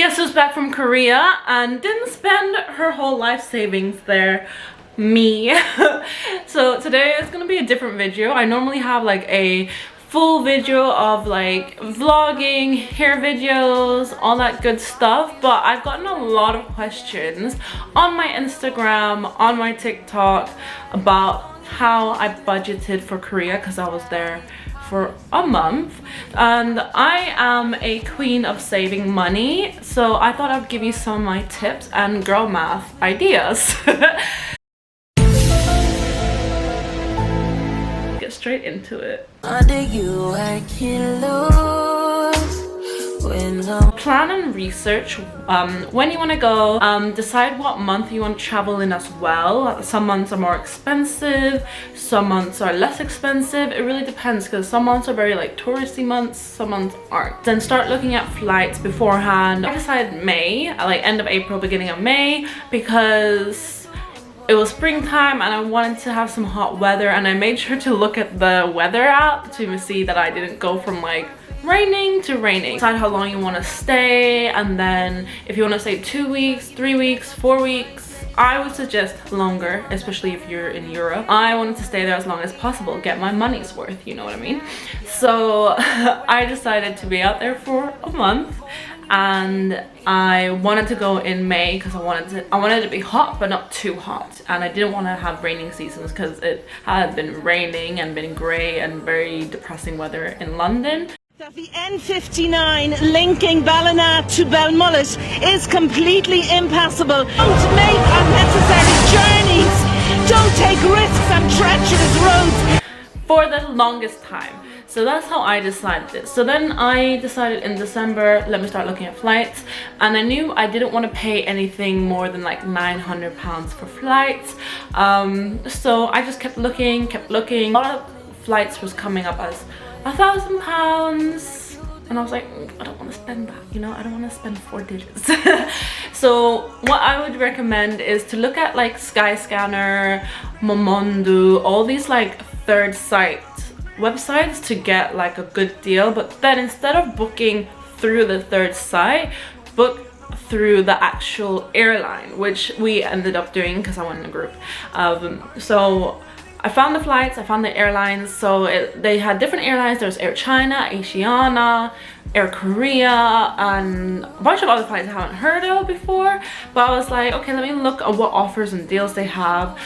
Guess who's back from Korea and didn't spend her whole life savings there? Me. So today is gonna be a different video. I normally have like a full video of like vlogging, hair videos, all that good stuff, but I've gotten a lot of questions on my Instagram, on my TikTok about how I budgeted for Korea because I was there for a month, and I am a queen of saving money, so I thought I'd give you some of my tips and girl math ideas. Get straight into it. Under you, I can lose. Plan and research when you want to go, decide what month you want to travel in as well. Some months are more expensive, some months are less expensive. It really depends because some months are very like touristy months, some months aren't. Then start looking at flights beforehand. I decided May, like end of April, beginning of May, because it was springtime and I wanted to have some hot weather, and I made sure to look at the weather app to see that I didn't go from like raining to raining. Decide how long you want to stay, and then if you want to stay 2 weeks, 3 weeks, 4 weeks, I would suggest longer, especially if you're in Europe. I wanted to stay there as long as possible, get my money's worth, you know what I mean? So I decided to be out there for a month, and I wanted to go in May because I wanted it to be hot but not too hot, and I didn't want to have raining seasons because it had been raining and been grey and very depressing weather in London. The N59 linking Ballina to Belmullet is completely impassable. Don't make unnecessary journeys. Don't take risks on treacherous roads. For the longest time. So that's how I decided it. So then I decided in December, let me start looking at flights, and I knew I didn't want to pay anything more than like £900 for flights. So I just kept looking. A lot of flights was coming up as £1,000, and I was like, I don't want to spend that, you know, I don't want to spend 4 digits. So what I would recommend is to look at like Skyscanner, Momondo, all these like third site websites to get like a good deal, but then instead of booking through the third site, book through the actual airline, which we ended up doing because I went in a group. So I found the flights, I found the airlines. So they had different airlines. There's Air China, Asiana, Air Korea, and a bunch of other flights I haven't heard of before. But I was like, okay, let me look at what offers and deals they have.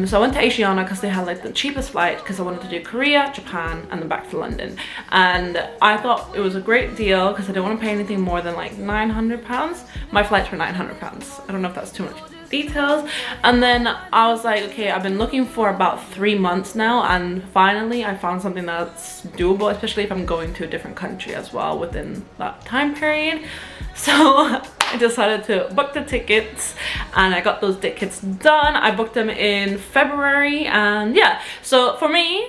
So I went to Asiana because they had like the cheapest flight, because I wanted to do Korea, Japan, and then back to London. And I thought it was a great deal because I didn't want to pay anything more than like £900. My flights were £900. I don't know if that's too much details. And then I was like, okay, I've been looking for about 3 months now, and finally I found something that's doable, especially if I'm going to a different country as well within that time period. So I decided to book the tickets, and I got those tickets done. I booked them in February, and yeah, so for me,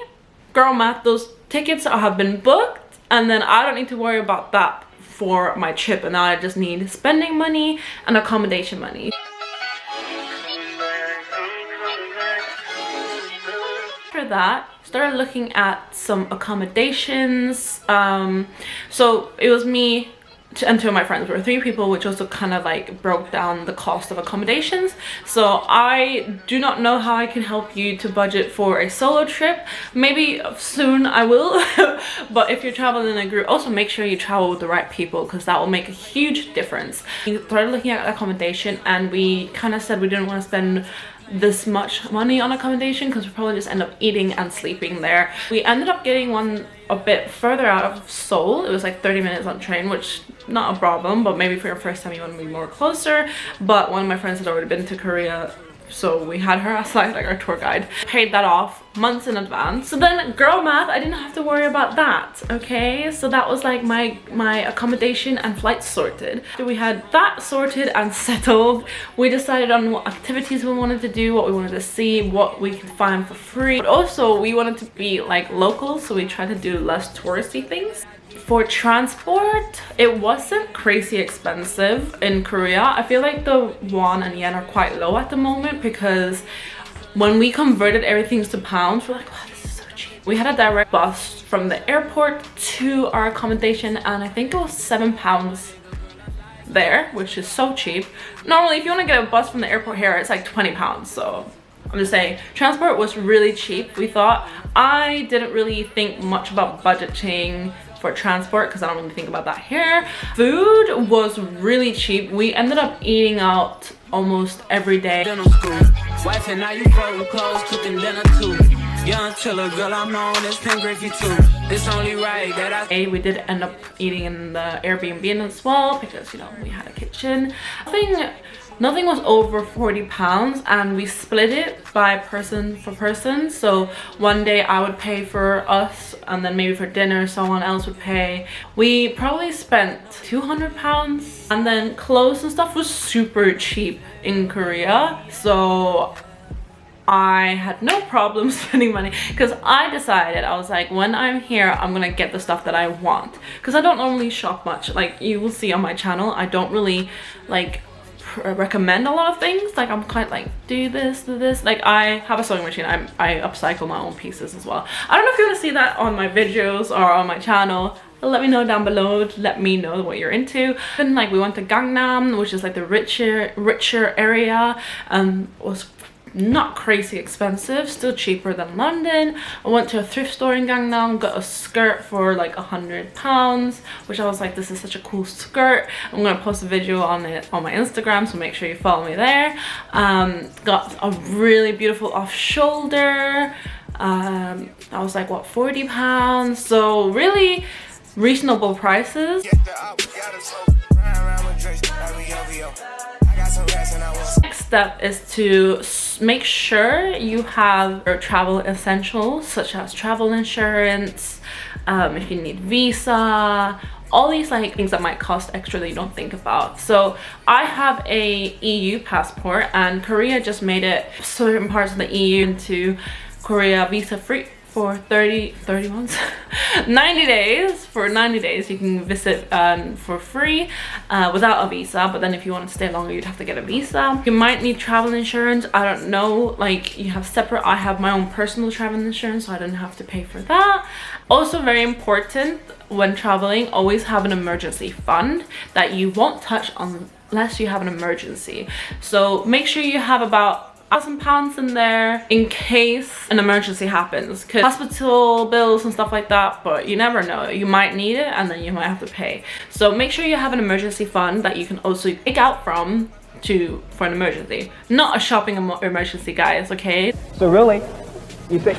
girl math, those tickets have been booked, and then I don't need to worry about that for my trip, and now I just need spending money and accommodation money. After that, started looking at some accommodations. So it was me and 2 of my friends. We were 3 people, which also kind of like broke down the cost of accommodations. So I do not know how I can help you to budget for a solo trip. Maybe soon I will. But if you're traveling in a group, also make sure you travel with the right people, because that will make a huge difference. We started looking at accommodation, and we kind of said we didn't want to spend this much money on accommodation because we probably just end up eating and sleeping there. We ended up getting one a bit further out of Seoul. It was like 30 minutes on train, which not a problem, but maybe for your first time you want to be more closer. But one of my friends had already been to Korea, so we had her as like our tour guide. Paid that off months in advance. So then girl math, I didn't have to worry about that, okay? So that was like my accommodation and flights sorted. So we had that sorted and settled. We decided on what activities we wanted to do, what we wanted to see, what we could find for free. But also we wanted to be like local, so we tried to do less touristy things. For transport, it wasn't crazy expensive in Korea. I feel like the won and yen are quite low at the moment, because when we converted everything to pounds, we're like, wow, this is so cheap. We had a direct bus from the airport to our accommodation, and I think it was £7 there, which is so cheap. Normally if you want to get a bus from the airport here, it's like 20 pounds. So I'm just saying, transport was really cheap, we thought. I didn't really think much about budgeting for transport because I don't really think about that here. Food was really cheap. We ended up eating out almost every day. Wife and now you folding clothes, cooking dinner too. Young chiller, girl, I'm known as Pink Griffey too. It's only right that we did end up eating in the Airbnb as well because, you know, we had a kitchen. Nothing was over 40 pounds, and we split it by person for person. So one day I would pay for us, and then maybe for dinner someone else would pay. We probably spent 200 pounds, and then clothes and stuff was super cheap in Korea. So I had no problem spending money because I decided, I was like, when I'm here, I'm gonna get the stuff that I want, because I don't normally shop much. Like you will see on my channel, I don't really like recommend a lot of things. Like I'm kind of like, do this, do this. Like I have a sewing machine. I upcycle my own pieces as well. I don't know if you want to see that on my videos or on my channel. Let me know down below. Let me know what you're into. And like we went to Gangnam, which is like the richer area, was not crazy expensive, still cheaper than London. I went to a thrift store in Gangnam, got a skirt for like 100 pounds, which I was like, this is such a cool skirt. I'm gonna post a video on it on my Instagram, so make sure you follow me there. Got a really beautiful off shoulder. I was like, what, 40 pounds? So really reasonable prices. Next step is to make sure you have your travel essentials, such as travel insurance, if you need visa, all these like things that might cost extra that you don't think about. So I have a EU passport, and Korea just made it certain parts of the EU into Korea visa free for 90 days. For 90 days you can visit for free without a visa, but then if you want to stay longer you'd have to get a visa. You might need travel insurance, I don't know, like you have separate. I have my own personal travel insurance, so I didn't have to pay for that. Also very important when traveling, always have an emergency fund that you won't touch unless you have an emergency. So make sure you have about £1,000 in there in case an emergency happens, because hospital bills and stuff like that, but you never know, you might need it and then you might have to pay. So make sure you have an emergency fund that you can also take out from for an emergency, not a shopping emergency, guys, okay? So really, you think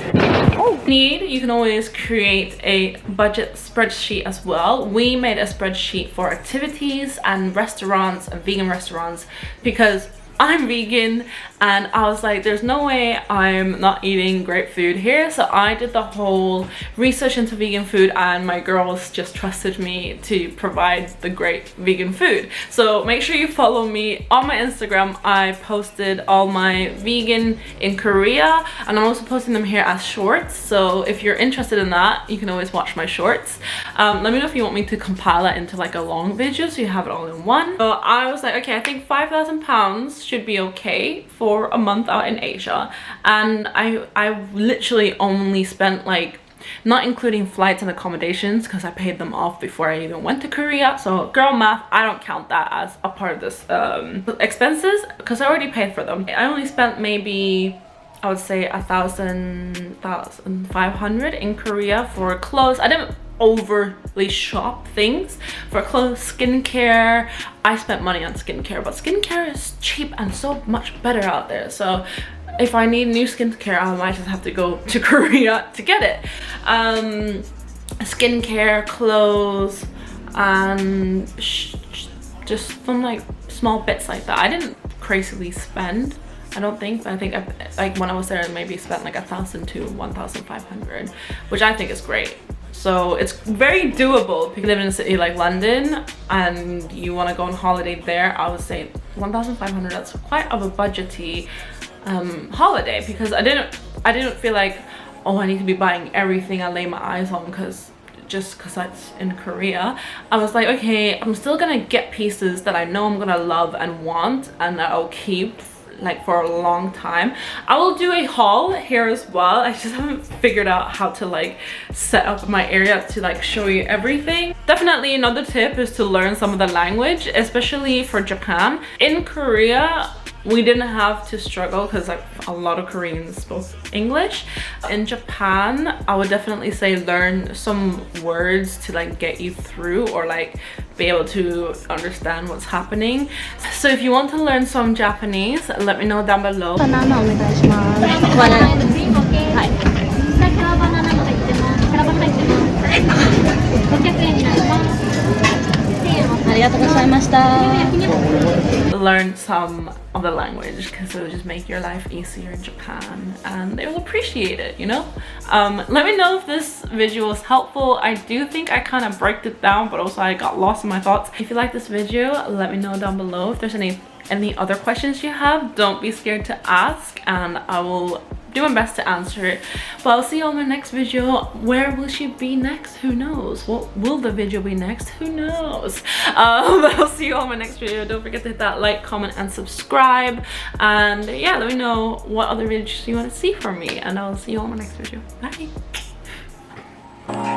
you can always create a budget spreadsheet as well. We made a spreadsheet for activities and restaurants and vegan restaurants because I'm vegan, and I was like, there's no way I'm not eating great food here. So I did the whole research into vegan food, and my girls just trusted me to provide the great vegan food. So make sure you follow me on my Instagram. I posted all my vegan in Korea, and I'm also posting them here as shorts. So if you're interested in that, you can always watch my shorts. Let me know if you want me to compile that into like a long video so you have it all in one. So I was like, okay, I think £5,000 should be okay for a month out in Asia. And I literally only spent, like, not including flights and accommodations because I paid them off before I even went to Korea. So girl math, I don't count that as a part of this expenses because I already paid for them. I only spent maybe, I would say 1,500 in Korea for clothes. I didn't overly shop things for clothes. Skincare, I spent money on skincare, but skincare is cheap and so much better out there. So if I need new skincare, I might just have to go to Korea to get it. Skincare, clothes, and just some like small bits like that. I didn't crazily spend, I don't think, but I think like when I was there I maybe spent like 1,000 to 1,500, which I think is great. So it's very doable. If you live in a city like London and you want to go on holiday there, I would say 1,500, that's quite of a budgety holiday, because I didn't feel like, oh, I need to be buying everything I lay my eyes on because that's in Korea. I was like, okay, I'm still gonna get pieces that I know I'm gonna love and want and that I'll keep like for a long time. I will do a haul here as well. I just haven't figured out how to like set up my area to like show you everything. Definitely another tip is to learn some of the language, especially for Japan. In Korea, we didn't have to struggle because like a lot of Koreans spoke English. In Japan, I would definitely say learn some words to like get you through or like be able to understand what's happening. So if you want to learn some Japanese, let me know down below. Learn some of the language because it will just make your life easier in Japan and they will appreciate it, you know. Let me know if this video was helpful. I do think I kind of broke it down, but also I got lost in my thoughts. If you like this video, let me know down below. If there's any other questions you have, don't be scared to ask and I will do my best to answer it. But I'll see you on my next video. Where will she be next? Who knows? What will the video be next? Who knows? But I'll see you on my next video. Don't forget to hit that like, comment and subscribe, and yeah, let me know what other videos you want to see from me, and I'll see you on my next video. Bye.